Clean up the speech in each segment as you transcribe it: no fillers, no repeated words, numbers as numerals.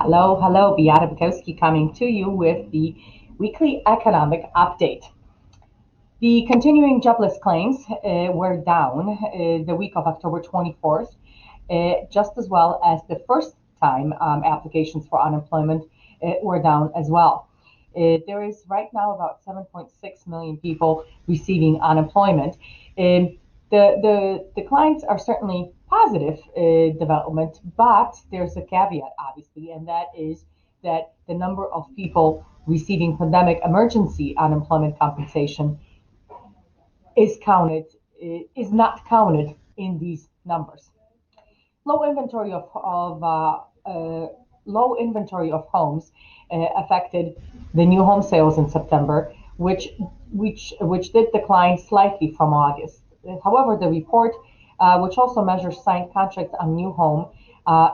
Hello, Beata Bukowski coming to you with the weekly economic update. The continuing jobless claims were down the week of October 24th, just as well as the first time applications for unemployment were down as well. There is right now about 7.6 million people receiving unemployment. The declines are certainly positive development, but there's a caveat, obviously, and that is that the number of people receiving pandemic emergency unemployment compensation is counted is not counted in these numbers. Low inventory low inventory of homes affected the new home sales in September, which did decline slightly from August. However, the report, which also measures signed contracts on new home,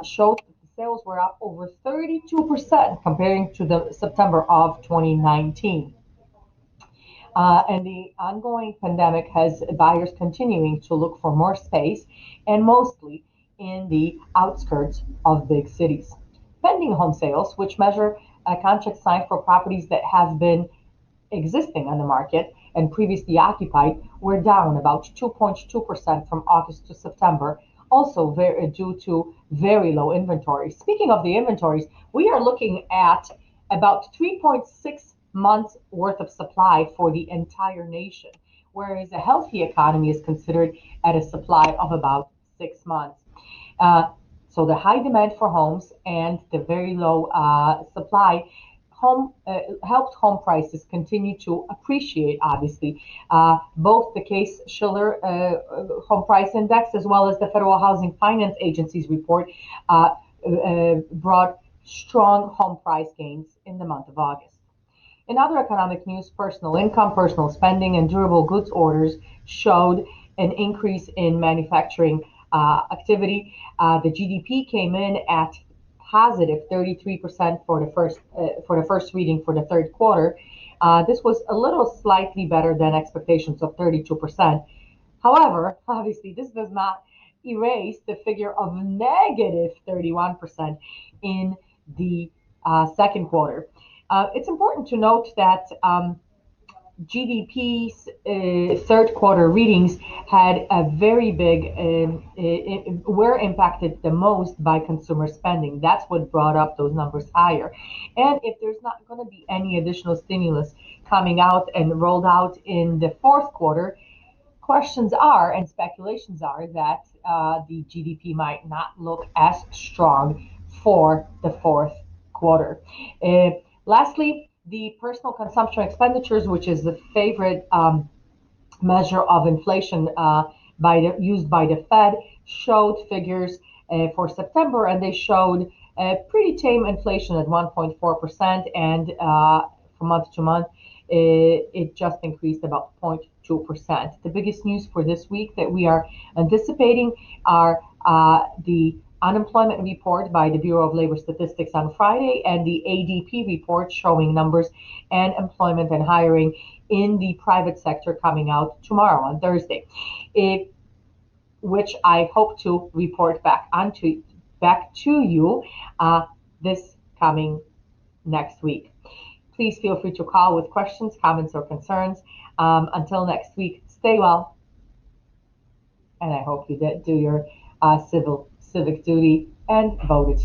showed that the sales were up over 32% comparing to the September of 2019. And the ongoing pandemic has buyers continuing to look for more space, and mostly in the outskirts of big cities. Pending home sales, which measure contracts signed for properties that have been existing on the market and previously occupied, were down about 2.2% from August to September, also due to very low inventory. Speaking of the inventories, we are looking at about 3.6 months worth of supply for the entire nation, whereas a healthy economy is considered at a supply of about 6 months. Uh, so the high demand for homes and the very low supply helped home prices continue to appreciate, obviously. Both the Case-Shiller Home Price Index as well as the Federal Housing Finance Agency's report brought strong home price gains in the month of August. In other economic news, personal income, personal spending, and durable goods orders showed an increase in manufacturing activity. The GDP came in at positive 33% for the first reading for the third quarter. This was a little slightly better than expectations of 32%. However, obviously, this does not erase the figure of negative 31% in the second quarter. It's important to note that GDP's third quarter readings had a very big, were impacted the most by consumer spending. That's what brought up those numbers higher. And if there's not going to be any additional stimulus coming out and rolled out in the fourth quarter, questions are and speculations are that the GDP might not look as strong for the fourth quarter. Lastly, the personal consumption expenditures, which is the favorite measure of inflation used by the Fed, showed figures for September, and they showed pretty tame inflation at 1.4%, and from month to month, it just increased about 0.2%. The biggest news for this week that we are anticipating are the unemployment report by the Bureau of Labor Statistics on Friday and the ADP report showing numbers and employment and hiring in the private sector coming out tomorrow on Thursday, which I hope to report back to you this coming next week. Please feel free to call with questions, comments, or concerns. Until next week, stay well, and I hope you do your civic duty and voted